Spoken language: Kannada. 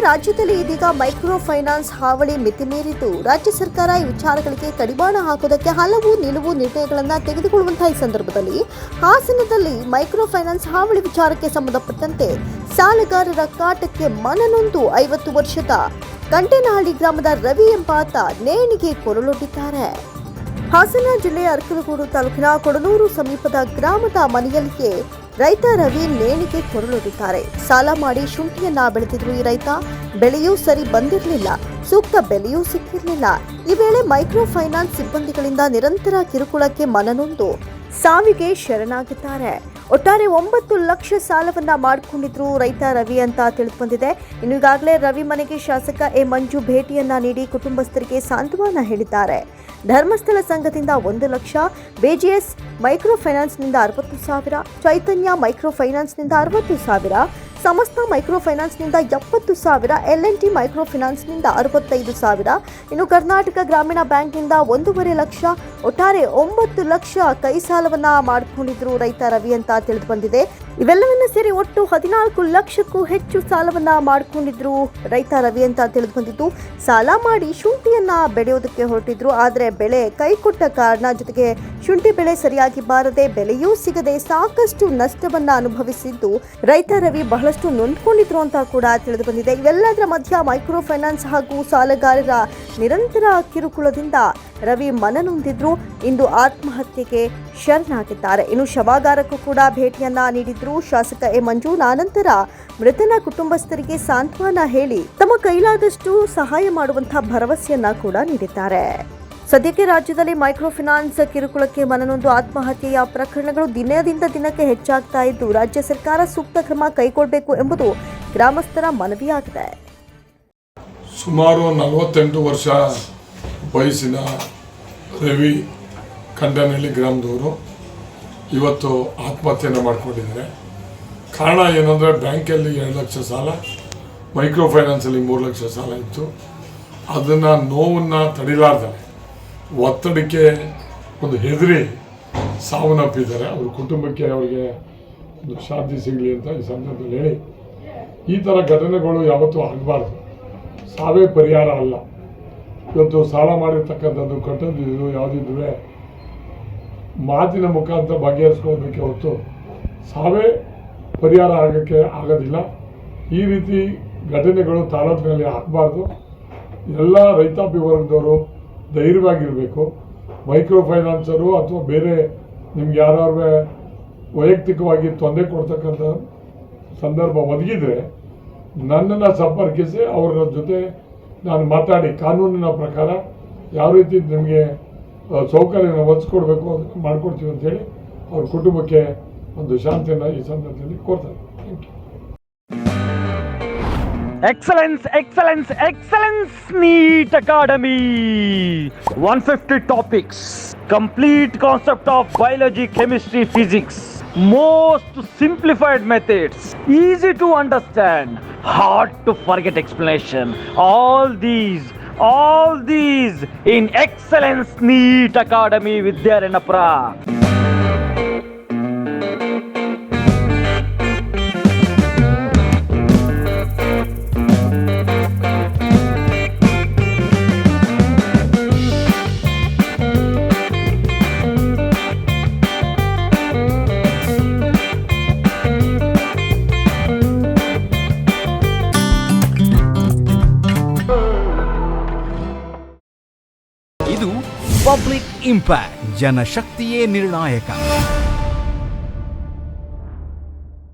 ರಾಜ್ಯದಲ್ಲಿ ಇದೀಗ ಮೈಕ್ರೋ ಫೈನಾನ್ಸ್ ಹಾವಳಿ ಮಿತಿಮೀರಿದ್ದು ರಾಜ್ಯ ಸರ್ಕಾರ ಈ ವಿಚಾರಗಳಿಗೆ ಕಡಿವಾಣ ಹಾಕುವುದಕ್ಕೆ ಹಲವು ನಿಲುವು ನಿರ್ಣಯಗಳನ್ನು ತೆಗೆದುಕೊಳ್ಳುವಂತಹ ಈ ಸಂದರ್ಭದಲ್ಲಿ ಹಾಸನದಲ್ಲಿ ಮೈಕ್ರೋ ಫೈನಾನ್ಸ್ ಹಾವಳಿ ವಿಚಾರಕ್ಕೆ ಸಂಬಂಧಪಟ್ಟಂತೆ ಸಾಲಗಾರರ ಕಾಟಕ್ಕೆ ಮನನೊಂದು 50 ವರ್ಷದ ಕಂಟೇನಹಳ್ಳಿ ಗ್ರಾಮದ ರವಿ ಎಂಬಾತ ನೇಣಿಗೆ ಕೊರಳೊಡ್ಡಿದ್ದಾರೆ. ಹಾಸನ ಜಿಲ್ಲೆಯ ಅರಕಲಗೂಡು ತಾಲೂಕಿನ ಕೊಡನೂರು ಸಮೀಪದ ಗ್ರಾಮದ ಮನೆಯಲ್ಲಿಯೇ ರೈತ ರವಿ ನೇಣಿಗೆ ಕೊರಳೊಡ್ಡಿದ್ದಾರೆ. ಸಾಲ ಮಾಡಿ ಶುಂಠಿಯನ್ನ ಬೆಳೆದಿದ್ರು ಈ ರೈತ. ಬೆಳೆಯೂ ಸರಿ ಬಂದಿರಲಿಲ್ಲ, ಸೂಕ್ತ ಬೆಲೆಯೂ ಸಿಕ್ಕಿರಲಿಲ್ಲ. ಈ ವೇಳೆ ಮೈಕ್ರೋ ಫೈನಾನ್ಸ್ ಸಿಬ್ಬಂದಿಗಳಿಂದ ನಿರಂತರ ಕಿರುಕುಳಕ್ಕೆ ಮನನೊಂದು ಸಾವಿಗೆ ಶರಣಾಗಿದ್ದಾರೆ. ಒಟ್ಟಾರೆ 9 ಲಕ್ಷ ಸಾಲವನ್ನ ಮಾಡಿಕೊಂಡಿದ್ರು ರೈತ ರವಿ ಅಂತ ತಿಳಿದುಬಂದಿದೆ. ಇನ್ನು ಈಗಾಗಲೇ ರವಿ ಮನೆಗೆ ಶಾಸಕ ಎ ಮಂಜು ಭೇಟಿಯನ್ನ ನೀಡಿ ಕುಟುಂಬಸ್ಥರಿಗೆ ಸಾಂತ್ವನ ಹೇಳಿದ್ದಾರೆ. ಧರ್ಮಸ್ಥಳ ಸಂಘದಿಂದ 1 ಲಕ್ಷ, ಬಿಜಿಎಸ್ ಮೈಕ್ರೋ ಫೈನಾನ್ಸ್ನಿಂದ 60,000, ಚೈತನ್ಯ ಮೈಕ್ರೋ ಫೈನಾನ್ಸ್ನಿಂದ 60,000, ಸಮಸ್ತ ಮೈಕ್ರೋ ಫೈನಾನ್ಸ್ನಿಂದ 70,000, LNT ಮೈಕ್ರೋ ಫೈನಾನ್ಸ್ನಿಂದ 65,000, ಇನ್ನು ಕರ್ನಾಟಕ ಗ್ರಾಮೀಣ ಬ್ಯಾಂಕ್ನಿಂದ 1.5 ಲಕ್ಷ, ಒಟ್ಟಾರೆ 9 ಲಕ್ಷ ಕೈ ಸಾಲವನ್ನ ಮಾಡಿಕೊಂಡಿದ್ರು ರೈತ ರವಿ ಅಂತ ತಿಳಿದು ಬಂದಿದೆ. ಇವೆಲ್ಲವನ್ನ ಸೇರಿ ಒಟ್ಟು 14 ಲಕ್ಷಕ್ಕೂ ಹೆಚ್ಚು ಸಾಲವನ್ನ ಮಾಡಿಕೊಂಡಿದ್ರು ರೈತ ರವಿ ಅಂತ ತಿಳಿದು ಬಂದಿದ್ದು. ಸಾಲ ಮಾಡಿ ಶುಂಠಿಯನ್ನ ಬೆಳೆಯೋದಕ್ಕೆ ಹೊರಟಿದ್ರು. ಆದರೆ ಬೆಳೆ ಕೈ ಕೊಟ್ಟ ಕಾರಣ, ಜೊತೆಗೆ ಶುಂಠಿ ಬೆಳೆ ಸರಿಯಾಗಿ ಬಾರದೆ ಬೆಲೆಯೂ ಸಿಗದೆ ಸಾಕಷ್ಟು ನಷ್ಟವನ್ನ ಅನುಭವಿಸಿದ್ದು ರೈತ ರವಿ ಬಹಳಷ್ಟು ನೊಂದ್ಕೊಂಡಿದ್ರು ಅಂತ ಕೂಡ ತಿಳಿದು ಬಂದಿದೆ. ಇವೆಲ್ಲದರ ಮಧ್ಯ ಮೈಕ್ರೋ ಫೈನಾನ್ಸ್ ಹಾಗೂ ಸಾಲಗಾರರ ನಿರಂತರ ಕಿರುಕುಳದಿಂದ ರವಿ ಮನನೊಂದಿದ್ರು. ಇಂದು ಆತ್ಮಹತ್ಯೆಗೆ ಶರಣಾಗಿದ್ದಾರೆ. ಇನ್ನು ಶವಾಗಾರಕ್ಕೂ ಕೂಡ ಭೇಟಿಯನ್ನ ನೀಡಿದ್ರು ಶಾಸಕ ಎ ಮಂಜು. ನಂತರ ಮೃತನ ಕುಟುಂಬಸ್ಥರಿಗೆ ಸಾಂತ್ವನ ಹೇಳಿ ತಮ್ಮ ಕೈಲಾದಷ್ಟು ಸಹಾಯ ಮಾಡುವಂತಹ ಭರವಸೆಯನ್ನ ಕೂಡ ನೀಡಿದ್ದಾರೆ. ಸದ್ಯಕ್ಕೆ ರಾಜ್ಯದಲ್ಲಿ ಮೈಕ್ರೋ ಫೈನಾನ್ಸ್ ಕಿರುಕುಳಕ್ಕೆ ಮನನೊಂದು ಆತ್ಮಹತ್ಯೆಯ ಪ್ರಕರಣಗಳು ದಿನದಿಂದ ದಿನಕ್ಕೆ ಹೆಚ್ಚಾಗ್ತಾ ಇದ್ದು ರಾಜ್ಯ ಸರ್ಕಾರ ಸೂಕ್ತ ಕ್ರಮ ಕೈಗೊಳ್ಳಬೇಕು ಎಂಬುದು ಗ್ರಾಮಸ್ಥರ ಮನವಿಯಾಗಿದೆ. ಸುಮಾರು 48 ವರ್ಷ ವಯಸ್ಸಿನ ರವಿ ಕಂಟೇನಹಳ್ಳಿ ಗ್ರಾಮದವರು ಇವತ್ತು ಆತ್ಮಹತ್ಯೆಯನ್ನು ಮಾಡಿಕೊಂಡಿದ್ದಾರೆ. ಕಾರಣ ಏನಂದರೆ ಬ್ಯಾಂಕಲ್ಲಿ 2 ಲಕ್ಷ ಸಾಲ, ಮೈಕ್ರೋ ಫೈನಾನ್ಸಲ್ಲಿ 3 ಲಕ್ಷ ಸಾಲ ಇತ್ತು. ಅದನ್ನು ನೋವನ್ನು ತಡಿಲಾರ್ದೆ ಒತ್ತಡಕ್ಕೆ ಒಂದು ಹೆದರಿ ಸಾವನ್ನಪ್ಪಿದ್ದಾರೆ. ಅವ್ರ ಕುಟುಂಬಕ್ಕೆ ಅವರಿಗೆ ಒಂದು ಶಾಂತಿ ಸಿಗಲಿ ಅಂತ ಈ ಸಂದರ್ಭದಲ್ಲಿ ಹೇಳಿ, ಈ ಥರ ಘಟನೆಗಳು ಯಾವತ್ತೂ ಆಗಬಾರ್ದು. ಸಾವೇ ಪರಿಹಾರ ಅಲ್ಲ. ಇವತ್ತು ಸಾಲ ಮಾಡಿರ್ತಕ್ಕಂಥದ್ದು ಕಟ್ಟೋದಿದ್ದು ಯಾವುದಿದ್ರೂ ಮಾತಿನ ಮುಖಾಂತರ ಬಗೆಹರಿಸ್ಕೊಳ್ಬೇಕೆ ಹೊರತು ಸಾವೇ ಪರಿಹಾರ ಆಗೋಕ್ಕೆ ಆಗೋದಿಲ್ಲ. ಈ ರೀತಿ ಘಟನೆಗಳು ತಾಲೂಕಿನಲ್ಲಿ ಆಗಬಾರ್ದು. ಎಲ್ಲ ರೈತಾಪಿ ವರ್ಗದವರು ಧೈರ್ಯವಾಗಿರಬೇಕು. ಮೈಕ್ರೋ ಫೈನಾನ್ಸರು ಅಥವಾ ಬೇರೆ ನಿಮ್ಗೆ ಯಾರು ವೈಯಕ್ತಿಕವಾಗಿ ತೊಂದರೆ ಕೊಡ್ತಕ್ಕಂಥ ಸಂದರ್ಭ ಒದಗಿದರೆ ನನ್ನನ್ನು ಸಂಪರ್ಕಿಸಿ ಅವರ ಜೊತೆ ನಾನು ಮಾತಾಡಿ ಕಾನೂನಿನ ಪ್ರಕಾರ ಯಾವ ರೀತಿ ನಿಮಗೆ ಸೌಕರ್ಯನ ಒದಗಿಸ್ಕೊಡ್ಬೇಕು ಅದನ್ನು ಮಾಡಿಕೊಡ್ತೀವಿ ಅಂತೇಳಿ ಅವ್ರ ಕುಟುಂಬಕ್ಕೆ ಒಂದು ಶಾಂತಿಯನ್ನು ಈ ಸಂದರ್ಭದಲ್ಲಿ ಕೋರ್ತಾರೆ. Thank you. Excellence, excellence, excellence, NEET Academy. 150 topics, complete concept of biology, chemistry, physics, most simplified methods, easy to understand, hard to forget explanation. All these in Excellence NEET Academy Vidyaranapura. ಇದು ಪಬ್ಲಿಕ್ ಇಂಪ್ಯಾಕ್ಟ್, ಜನಶಕ್ತಿಯೇ ನಿರ್ಣಾಯಕ.